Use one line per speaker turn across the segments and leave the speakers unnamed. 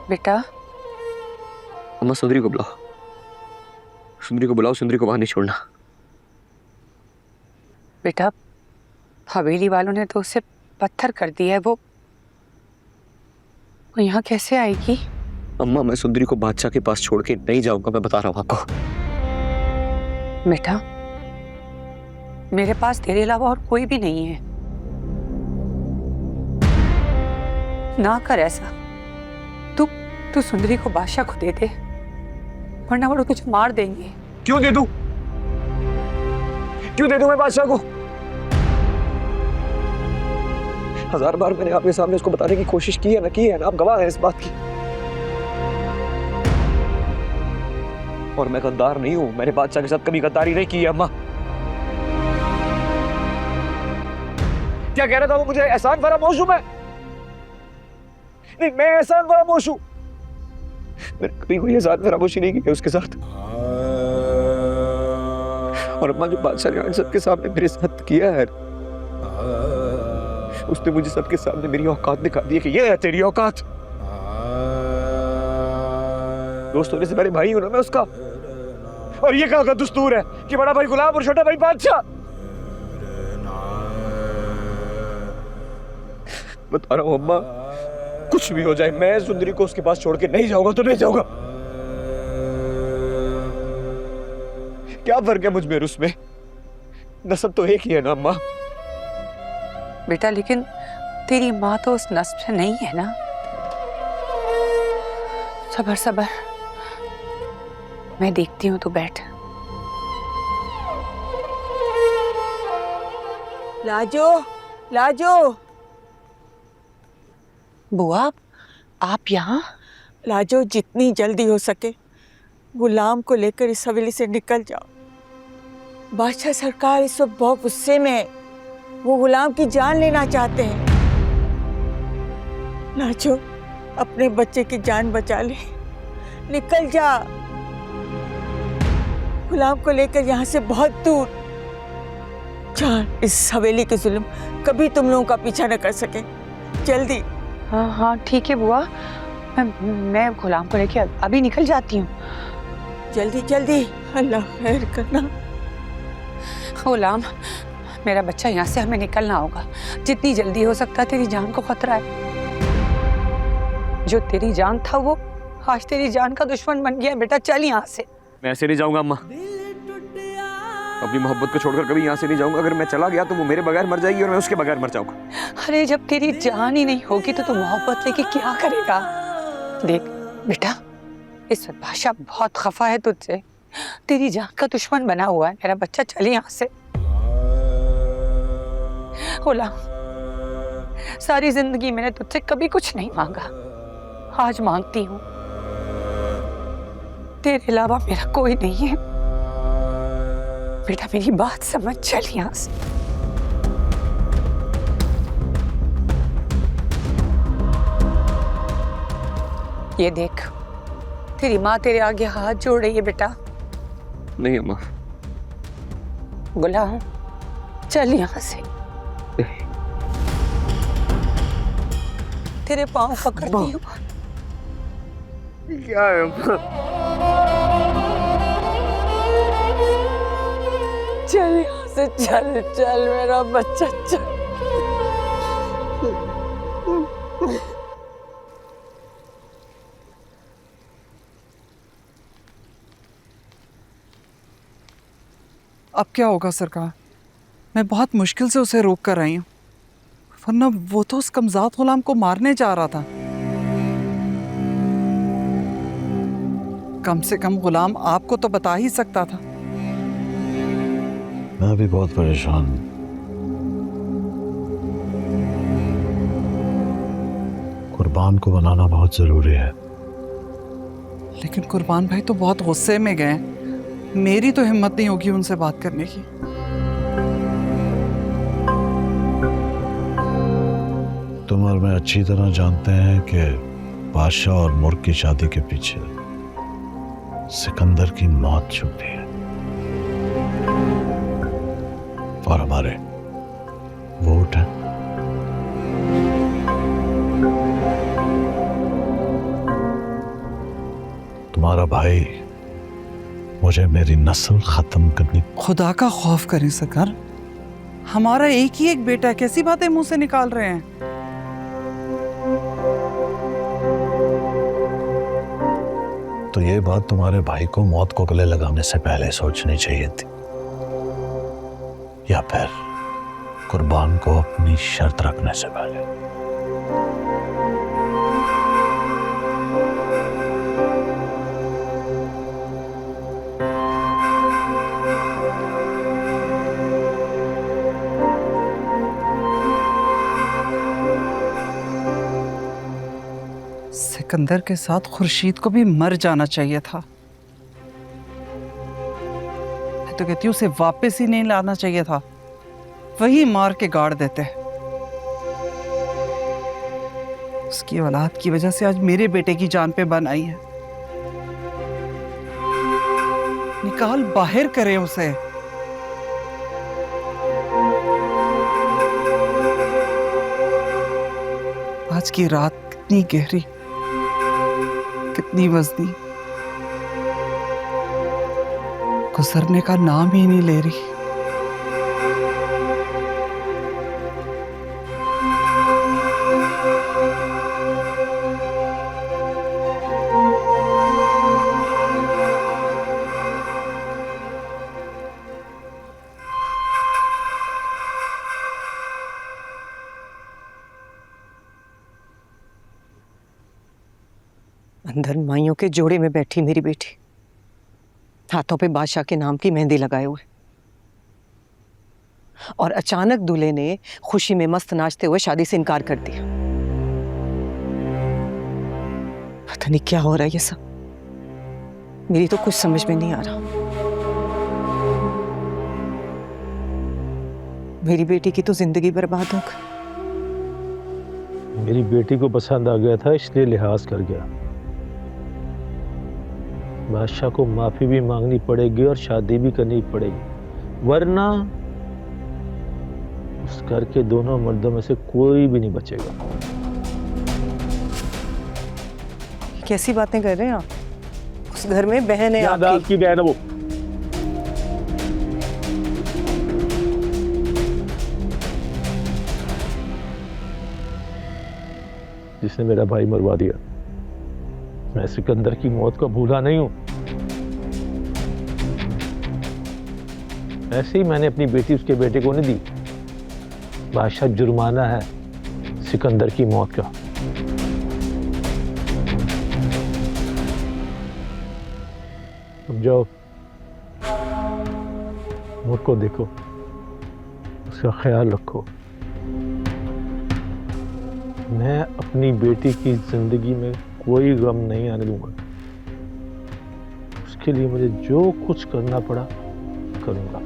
बेटा।
अम्मा सुंदरी को बुलाओ, सुंदरी को बुलाओ, सुंदरी को वहां नहीं छोड़ना।
बेटा हवेली वालों ने तो उसे पत्थर कर दिया है, वो यहाँ कैसे आएगी?
अम्मा मैं सुंदरी को बादशाह के पास छोड़ के नहीं जाऊंगा, मैं बता रहा हूं आपको।
बेटा मेरे पास तेरे अलावा और कोई भी नहीं है, ना कर ऐसा। तू सुंदरी को बादशाह को दे दे, वरना वो तुझे मार देंगे।
क्यों दे दूं? क्यों दे दूं मैं बादशाह को? हजार बार मैंने आपके सामने उसको बताने की कोशिश की है ना, आप गवाह हैं इस बात की। और मैं गद्दार नहीं हूं, मैंने बादशाह के साथ कभी गद्दारी नहीं की है अम्मा। क्या कह रहा था वो मुझे? एहसान फरामोश हूं मैं? नहीं, मैं एहसान फरामोश हूं? मैंने कभी कोई एहसान फरामोशी नहीं की उसके साथ। और अम्मा जो बादशाह ने सबके सामने मेरे साथ किया है, उसने मुझे सबके सामने मेरी औकात दिखा दी है कि ये है तेरी औकात। दोस्त होने से पहले भाई हूं ना मैं उसका। और ये कहाँ का दस्तूर है कि बड़ा भाई गुलाम और छोटा भाई बादशाह? बता रहा हूं अम्मा, कुछ भी हो जाए मैं सुंदरी को उसके पास छोड़ के नहीं जाऊंगा तो नहीं जाऊंगा। क्या फर्क है मुझ में और उसमें? नस्ब तो एक ही है ना अम्मा।
बेटा लेकिन तेरी माँ तो उस नस्ब से नहीं है ना। सबर सबर, मैं देखती हूँ, तू बैठ।
लाजो, लाजो।
बुआ आप यहाँ?
लाजो जितनी जल्दी हो सके गुलाम को लेकर इस हवेली से निकल जाओ। बादशाह सरकार इस वक्त बहुत गुस्से में है, वो गुलाम की जान लेना चाहते हैं। लाजो अपने बच्चे की जान बचा ले, निकल जा। गुलाम को लेकर यहाँ से बहुत दूर। जान इस हवेली के जुल्म कभी तुम लोगों का पीछा न कर सके। जल्दी।
हाँ हाँ ठीक है बुआ, मैं गुलाम को लेके अभी निकल जाती हूँ।
जल्दी जल्दी, अल्लाह खैर करना।
गुलाम मेरा बच्चा, यहाँ से हमें निकलना होगा, जितनी जल्दी हो सकता है। तेरी जान को खतरा है। जो तेरी जान था वो आज तेरी जान का दुश्मन बन गया। बेटा चल यहाँ से।
मैं ऐसे नहीं जाऊंगा अम्मा, अपनी मोहब्बत को छोड़कर कभी यहाँ से नहीं जाऊंगा। अगर मैं चला गया तो वो मेरे बगैर मर जाएगी और मैं उसके बगैर मर जाऊंगा।
अरे जब तेरी जान ही नहीं होगी तो तू मोहब्बत लेके क्या करेगा? देख बेटा, इस वक्त बादशाह बहुत खफा है तुझसे, तेरी जान का दुश्मन बना हुआ है। मेरा बच्चा चल यहाँ से। गुलाम सारी जिंदगी मैंने तुझसे कभी कुछ नहीं मांगा, आज मांगती हूँ। तेरे अलावा मेरा कोई नहीं है। बेटा मेरी बात समझ, चल यहाँ से। ये देख तेरी माँ तेरे आगे हाथ जोड़ रही है बेटा।
नहीं अम्मा।
गुलाम चल यहाँ से। तेरे पाँव पकड़ती हूँ।
क्या है अम्मा?
चल यहाँ से, चल चल मेरा बच्चा चल।
अब क्या होगा सरकार? मैं बहुत मुश्किल से उसे रोक कर आई हूँ, वरना वो तो उस कमजात गुलाम को मारने जा रहा था। कम से कम गुलाम आपको तो बता ही सकता था।
मैं भी बहुत परेशान हूं। कुर्बान को बनाना बहुत जरूरी है।
लेकिन कुर्बान भाई तो बहुत गुस्से में गए, मेरी तो हिम्मत नहीं होगी उनसे बात करने की।
तुम और मैं अच्छी तरह जानते हैं कि बादशाह और मुर्ग की शादी के पीछे सिकंदर की मौत छुपी है और हमारे वोट हैं। तुम्हारा भाई मुझे मेरी नस्ल खत्म करनी।
खुदा का खौफ करें सरकार, हमारा एक ही एक बेटा है, कैसी बातें मुंह से निकाल रहे हैं।
तो ये बात तुम्हारे भाई को मौत को गले लगाने से पहले सोचनी चाहिए थी, या फिर कुर्बान को अपनी शर्त रखने से पहले।
सिकंदर के साथ खुर्शीद को भी मर जाना चाहिए था। मैं तो कहती हूँ उसे वापस ही नहीं लाना चाहिए था, वही मार के गाड़ देते। उसकी औलाद की वजह से आज मेरे बेटे की जान पे बन आई है। निकाल बाहर करे उसे। आज की रात कितनी गहरी, कितनी वजनी, गुजरने का नाम ही नहीं ले रही।
अंदर माइयों के जोड़े में बैठी मेरी बेटी, हाथों पे बादशाह के नाम की मेहंदी लगाए हुए, और अचानक दूल्हे ने खुशी में मस्त नाचते हुए शादी से इनकार कर दिया। पता नहीं क्या हो रहा है ये सब, मेरी तो कुछ समझ में नहीं आ रहा। मेरी बेटी की तो जिंदगी बर्बाद हो गई।
मेरी बेटी को पसंद आ गया था, इसलिए लिहाज कर गया। बादशाह को माफी भी मांगनी पड़ेगी और शादी भी करनी पड़ेगी, वरना उस घर के दोनों मर्दों में से कोई भी नहीं बचेगा।
कैसी बातें कर रहे हैं आप? उस घर में बहन है
आपकी बहन है वो। जिसने मेरा भाई मरवा दिया। मैं सिकंदर की मौत को भूला नहीं हूं। ऐसे ही मैंने अपनी बेटी उसके बेटे को नहीं दी। बादशाह जुर्माना है सिकंदर की मौत का। अब जाओ, मुझको देखो, उसका ख्याल रखो। मैं अपनी बेटी की जिंदगी में कोई गम नहीं आने दूंगा। उसके लिए मुझे जो कुछ करना पड़ा करूंगा।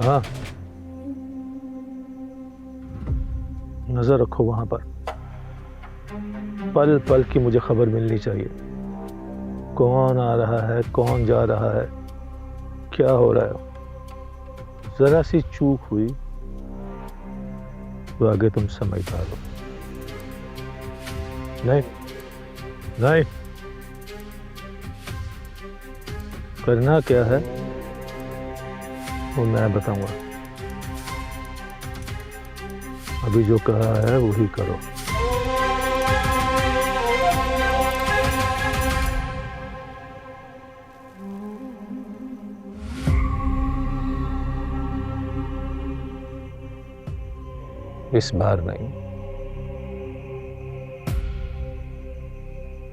हाँ, नजर रखो वहां पर। पल पल की मुझे खबर मिलनी चाहिए। कौन आ रहा है, कौन जा रहा है, क्या हो रहा है। जरा सी चूक हुई तो आगे तुम समझदार हो। नहीं नहीं, करना क्या है वो मैं बताऊंगा। अभी जो कहा है वही करो। इस बार नहीं,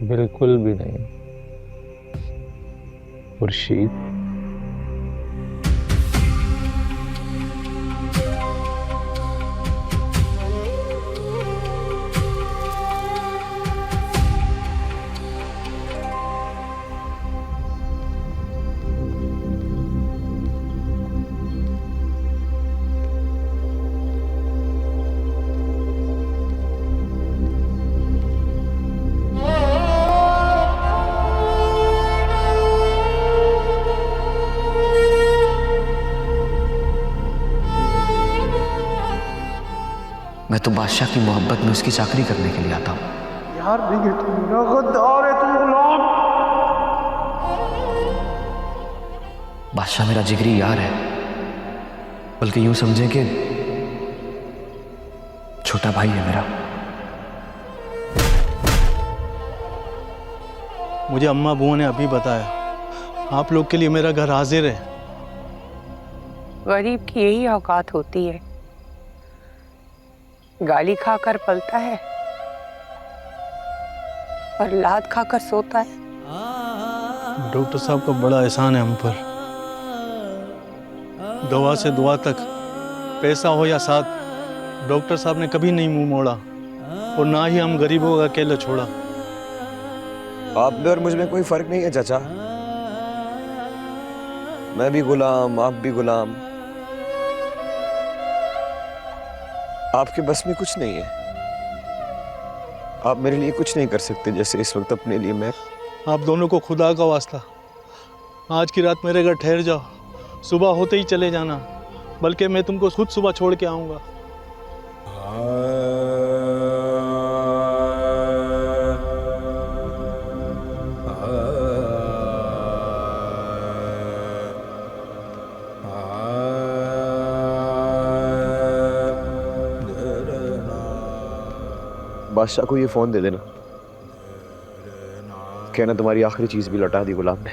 बिल्कुल भी नहीं। खुर्शीद,
मैं तो बादशाह की मोहब्बत में उसकी चाकरी करने के लिए आता हूँ।
यार गद्दार है तू गुलाम।
बादशाह मेरा जिगरी यार है, बल्कि यूं समझे कि छोटा भाई है मेरा।
मुझे अम्मा बुआ ने अभी बताया, आप लोग के लिए मेरा घर हाजिर है।
गरीब की यही औकात होती है, गाली खाकर पलता है और लात खाकर सोता है।
डॉक्टर साहब का बड़ा एहसान है हम पर। दवा से दुआ तक, पैसा हो या साथ, डॉक्टर साहब ने कभी नहीं मुंह मोड़ा और ना ही हम गरीबों का अकेला छोड़ा।
आप में और मुझ में कोई फर्क नहीं है चाचा। मैं भी गुलाम, आप भी गुलाम। आपके बस में कुछ नहीं है। आप मेरे लिए कुछ नहीं कर सकते जैसे इस वक्त अपने लिए मैं।
आप दोनों को खुदा का वास्ता, आज की रात मेरे घर ठहर जाओ, सुबह होते ही चले जाना, बल्कि मैं तुमको खुद सुबह छोड़ के आऊँगा।
बादशाह को ये फोन दे देना, कहना तुम्हारी आखिरी चीज भी लौटा दी गुलाम ने।